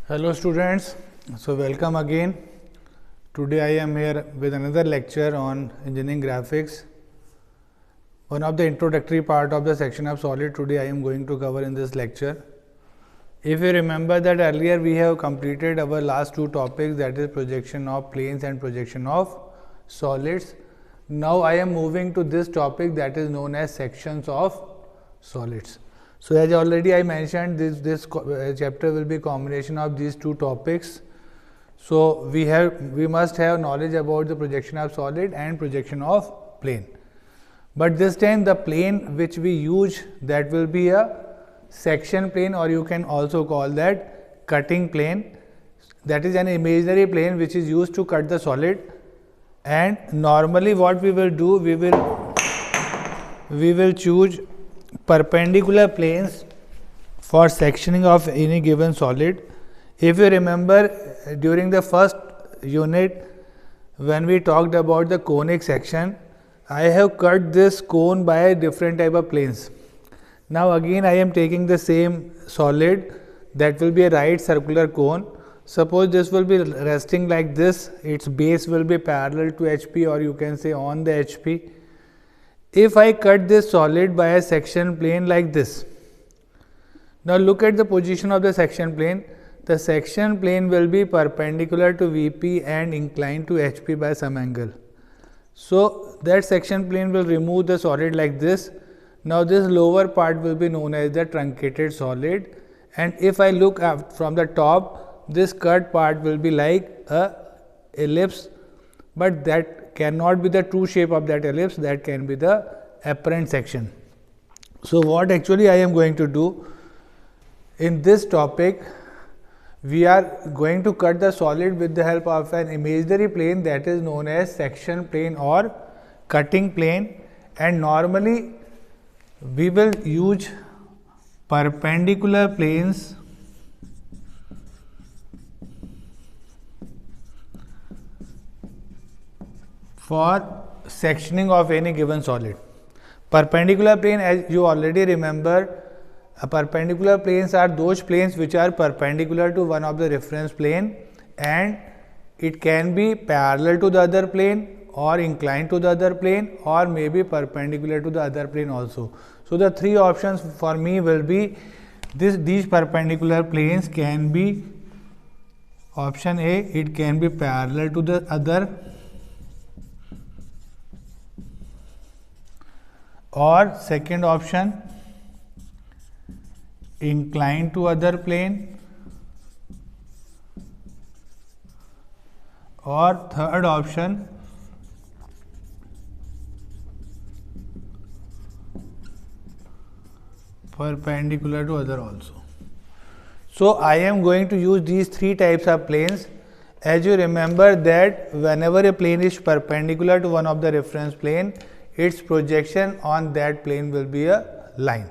Hello students, so welcome again. Today I am here with another lecture on engineering graphics. One of the introductory part of the section of solid today I am going to cover in this lecture. If you remember that earlier we have completed our last two topics, that is projection of planes and projection of solids. Now I am moving to this topic that is known as sections of solids. So, as already I mentioned, this chapter will be a combination of these two topics. So, we must have knowledge about the projection of solid and projection of plane. But this time the plane which we use, that will be a section plane, or you can also call that cutting plane. That is an imaginary plane which is used to cut the solid. And normally what we will do, we will choose perpendicular planes for sectioning of any given solid. If you remember, during the first unit when we talked about the conic section, I have cut this cone by different type of planes. Now again I am taking the same solid, that will be a right circular cone. Suppose this will be resting like this, its base will be parallel to HP, or you can say on the HP. If I cut this solid by a section plane like this, now look at the position of the section plane. The section plane will be perpendicular to VP and inclined to HP by some angle. So, that section plane will remove the solid like this. Now, this lower part will be known as the truncated solid, and if I look up from the top, this cut part will be like a ellipse, but that cannot be the true shape of that ellipse, that can be the apparent section. So, what actually I am going to do in this topic, we are going to cut the solid with the help of an imaginary plane that is known as section plane or cutting plane, and normally we will use perpendicular planes for sectioning of any given solid. Perpendicular plane, as you already remember, perpendicular planes are those planes which are perpendicular to one of the reference plane, and it can be parallel to the other plane or inclined to the other plane, or maybe perpendicular to the other plane also. So, the three options for me will be these perpendicular planes can be option A, it can be parallel to the other, or second option inclined to other plane, or third option perpendicular to other also. So, I am going to use these three types of planes. As you remember that whenever a plane is perpendicular to one of the reference plane, its projection on that plane will be a line,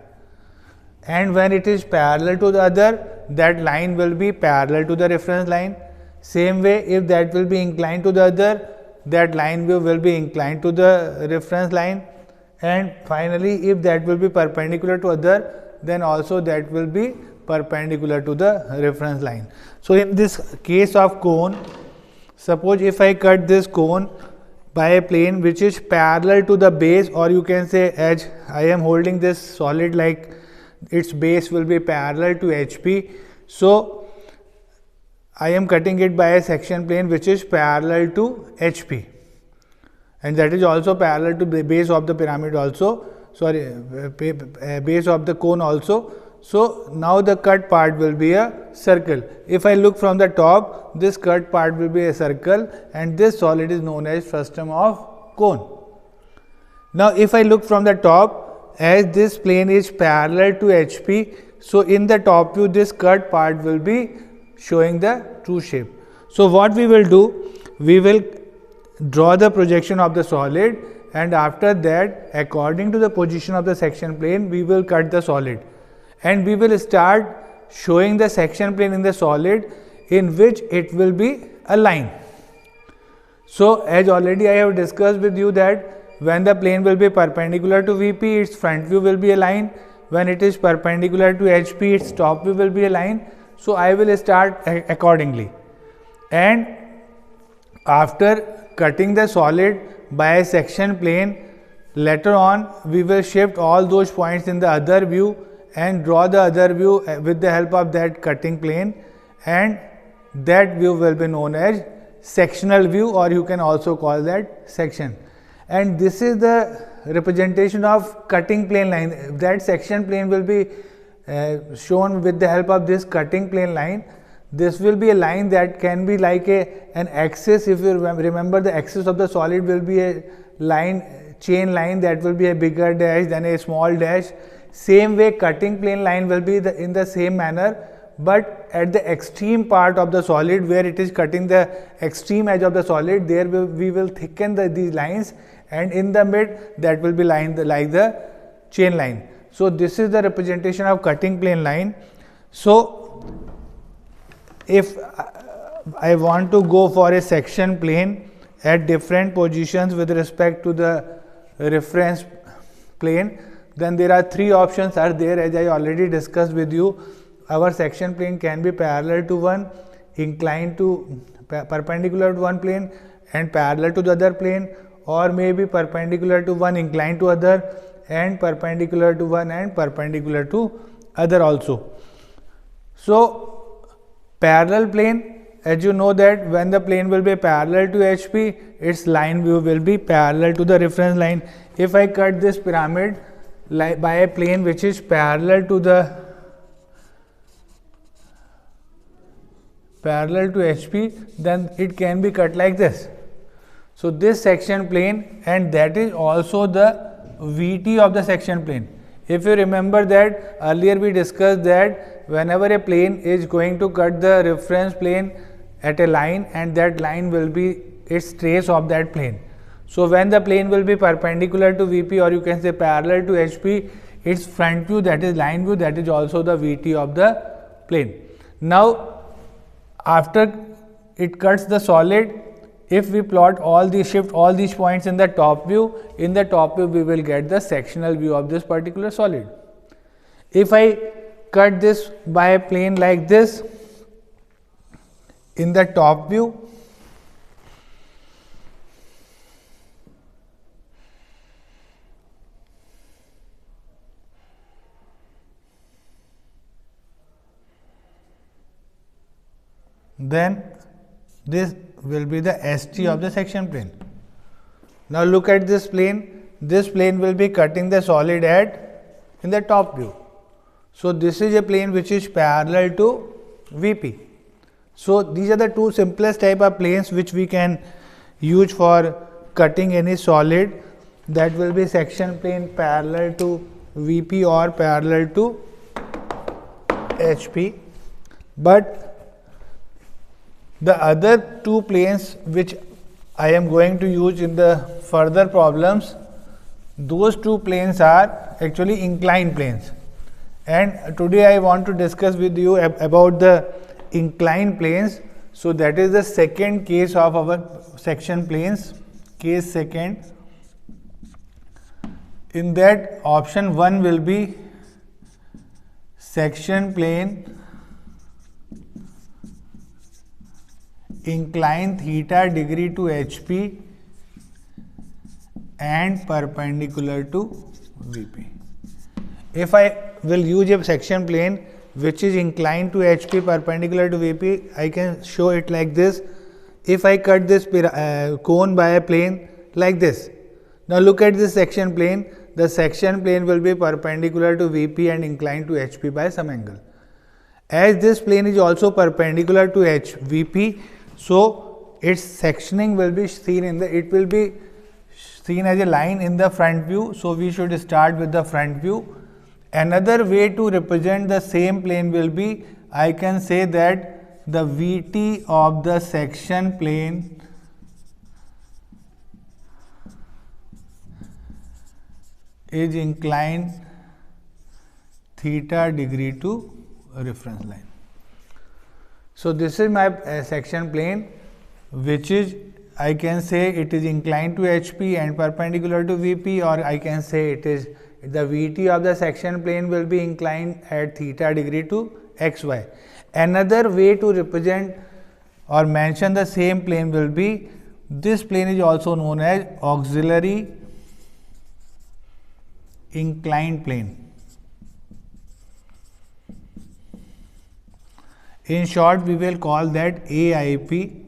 and when it is parallel to the other, that line will be parallel to the reference line. Same way, if that will be inclined to the other, that line will be inclined to the reference line, and finally, if that will be perpendicular to other, then also that will be perpendicular to the reference line. So, in this case of cone, suppose if I cut this cone by a plane which is parallel to the base, or you can say, as I am holding this solid like its base will be parallel to HP. So, I am cutting it by a section plane which is parallel to HP, and that is also parallel to the base of the pyramid also, base of the cone also. So, now the cut part will be a circle. If I look from the top, this cut part will be a circle, and this solid is known as frustum of cone. Now, if I look from the top, as this plane is parallel to HP, so in the top view this cut part will be showing the true shape. So, what we will do, we will draw the projection of the solid, and after that, according to the position of the section plane, we will cut the solid, and we will start showing the section plane in the solid in which it will be a line. So, as already I have discussed with you that when the plane will be perpendicular to VP, its front view will be a line. When it is perpendicular to HP, its top view will be a line. so I will start accordingly. And after cutting the solid by a section plane, later on we will shift all those points in the other view and draw the other view with the help of that cutting plane, and that view will be known as sectional view, or you can also call that section. And this is the representation of cutting plane line. That section plane will be shown with the help of this cutting plane line. This will be a line that can be like an axis. If you remember, the axis of the solid will be a line, chain line, that will be a bigger dash than a small dash. Same way cutting plane line will be in the same manner, but at the extreme part of the solid where it is cutting the extreme edge of the solid, there we will thicken these lines, and in the mid that will be like the chain line. So this is the representation of cutting plane line. So if I want to go for a section plane at different positions with respect to the reference plane, then there are three options are there, as I already discussed with you. Our section plane can be parallel to one, inclined to perpendicular to one plane and parallel to the other plane, or maybe perpendicular to one, inclined to other, and perpendicular to one and perpendicular to other also. So parallel plane, as you know that when the plane will be parallel to HP, its line view will be parallel to the reference line. If I cut this pyramid by a plane which is parallel to HP, then it can be cut like this. So this section plane, and that is also the VT of the section plane. If you remember that earlier we discussed that whenever a plane is going to cut the reference plane at a line, and that line will be its trace of that plane. So when the plane will be perpendicular to VP, or you can say parallel to HP, its front view, that is line view, that is also the VT of the plane. Now after it cuts the solid, if we plot shift all these points in the top view, we will get the sectional view of this particular solid. If I cut this by a plane like this in the top view, then this will be the ST of the section plane. Now look at this plane. This plane will be cutting the solid in the top view. So this is a plane which is parallel to VP. So these are the two simplest type of planes which we can use for cutting any solid. That will be section plane parallel to VP or parallel to HP. But the other two planes which I am going to use in the further problems, those two planes are actually inclined planes. And today I want to discuss with you about the inclined planes. So that is the second case of our section planes, case second. In that, option 1 will be section plane inclined theta degree to HP and perpendicular to VP. If I will use a section plane which is inclined to HP perpendicular to VP, I can show it like this. If I cut this cone by a plane like this, now look at this section plane. The section plane will be perpendicular to VP and inclined to HP by some angle. As this plane is also perpendicular to VP, so its sectioning will be seen it will be seen as a line in the front view. So we should start with the front view. Another way to represent the same plane will be, I can say that the VT of the section plane is inclined theta degree to reference line. So this is my section plane, which is, I can say it is inclined to HP and perpendicular to VP, or I can say it is the VT of the section plane will be inclined at theta degree to xy. Another way to represent or mention the same plane will be, this plane is also known as auxiliary inclined plane. In short, we will call that AIP.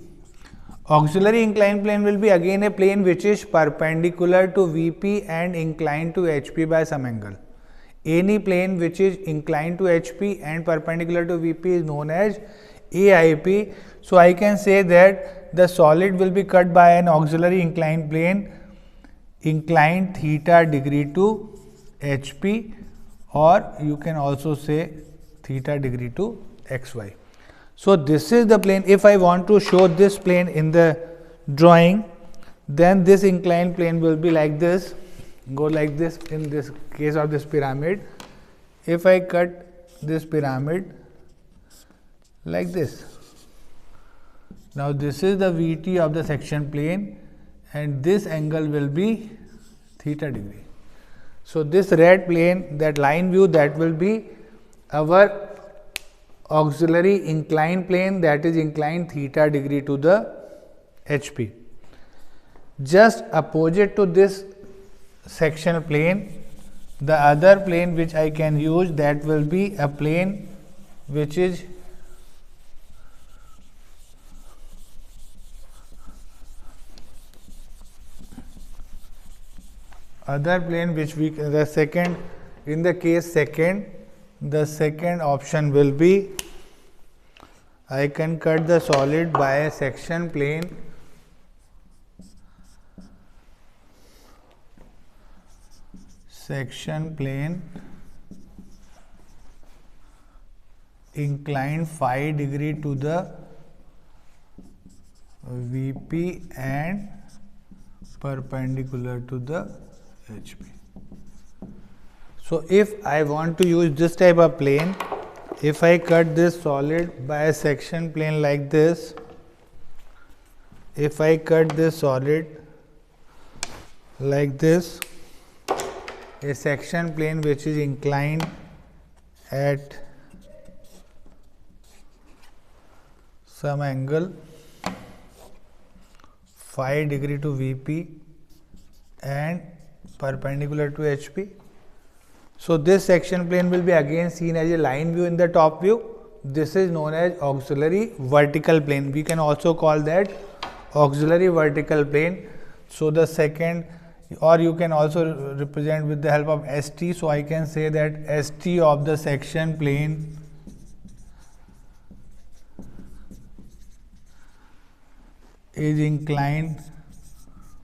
Auxiliary inclined plane will be again a plane which is perpendicular to VP and inclined to HP by some angle. Any plane which is inclined to HP and perpendicular to VP is known as AIP. So I can say that the solid will be cut by an auxiliary inclined plane inclined theta degree to HP, or you can also say theta degree to XY. So this is the plane. If I want to show this plane in the drawing, then this inclined plane will be like this, go like this in this case of this pyramid. If I cut this pyramid like this, now this is the VT of the section plane and this angle will be theta degree. So this red plane, that line view, that will be our auxiliary inclined plane, that is inclined theta degree to the HP. Just opposite to this sectional plane, the other plane which I can use, that will be a plane which is other plane which we, the second, in the case second, the second option will be, I can cut the solid by a section plane inclined phi degree to the VP and perpendicular to the HP. So if I want to use this type of plane, if I cut this solid by a section plane like this, if I cut this solid like this, a section plane which is inclined at some angle phi degree to VP and perpendicular to HP. So this section plane will be again seen as a line view in the top view. This is known as auxiliary vertical plane. We can also call that auxiliary vertical plane. So the second, or you can also represent with the help of ST. So I can say that ST of the section plane is inclined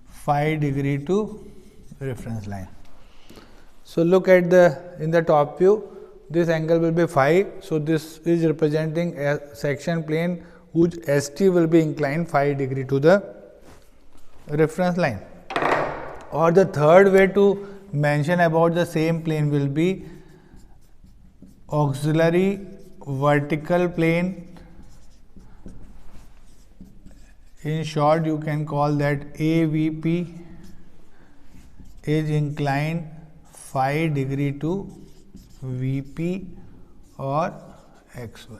phi degree to reference line. So look at in the top view, this angle will be phi. So this is representing a section plane whose ST will be inclined phi degree to the reference line. Or the third way to mention about the same plane will be auxiliary vertical plane. In short, you can call that AVP is inclined phi degree to VP or XY.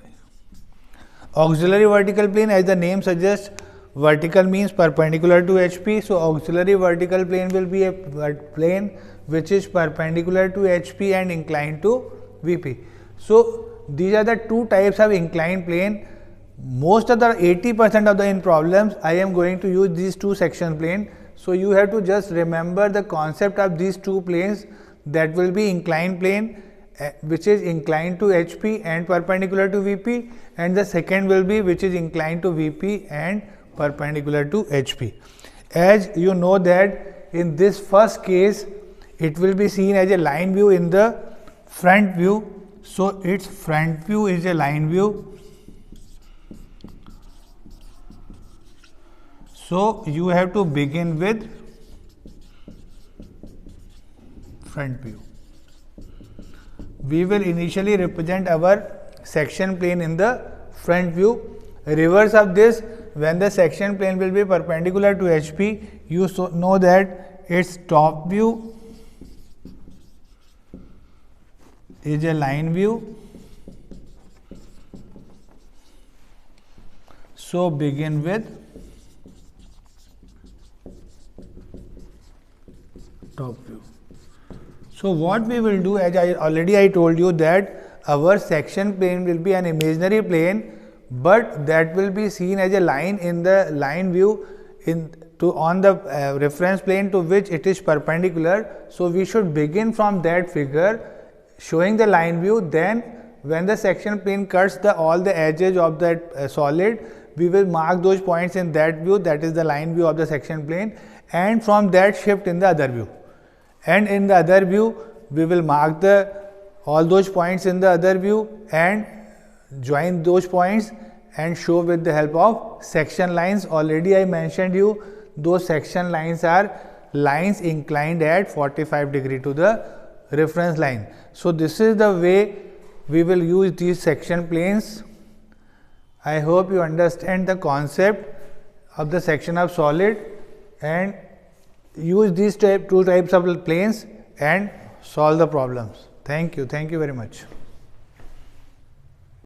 Auxiliary vertical plane, as the name suggests, vertical means perpendicular to HP. So auxiliary vertical plane will be a plane which is perpendicular to HP and inclined to VP. So these are the two types of inclined plane. Most of the 80% of the in problems, I am going to use these two section plane. So you have to just remember the concept of these two planes, that will be inclined plane which is inclined to HP and perpendicular to VP, and the second will be which is inclined to VP and perpendicular to HP. As you know that in this first case, it will be seen as a line view in the front view. So its front view is a line view. So you have to begin with front view. We will initially represent our section plane in the front view. Reverse of this, when the section plane will be perpendicular to HP, you know that its top view is a line view So begin with top view. So what we will do, as I told you that our section plane will be an imaginary plane, but that will be seen as a line in the line view on the reference plane to which it is perpendicular. So we should begin from that figure showing the line view. Then when the section plane cuts all the edges of that solid, we will mark those points in that view, that is the line view of the section plane, and from that shift in the other view. And in the other view, we will mark all those points in the other view and join those points and show with the help of section lines. Already I mentioned you, those section lines are lines inclined at 45 degree to the reference line. So this is the way we will use these section planes. I hope you understand the concept of the section of solid and use these two types of planes and solve the problems. Thank you very much.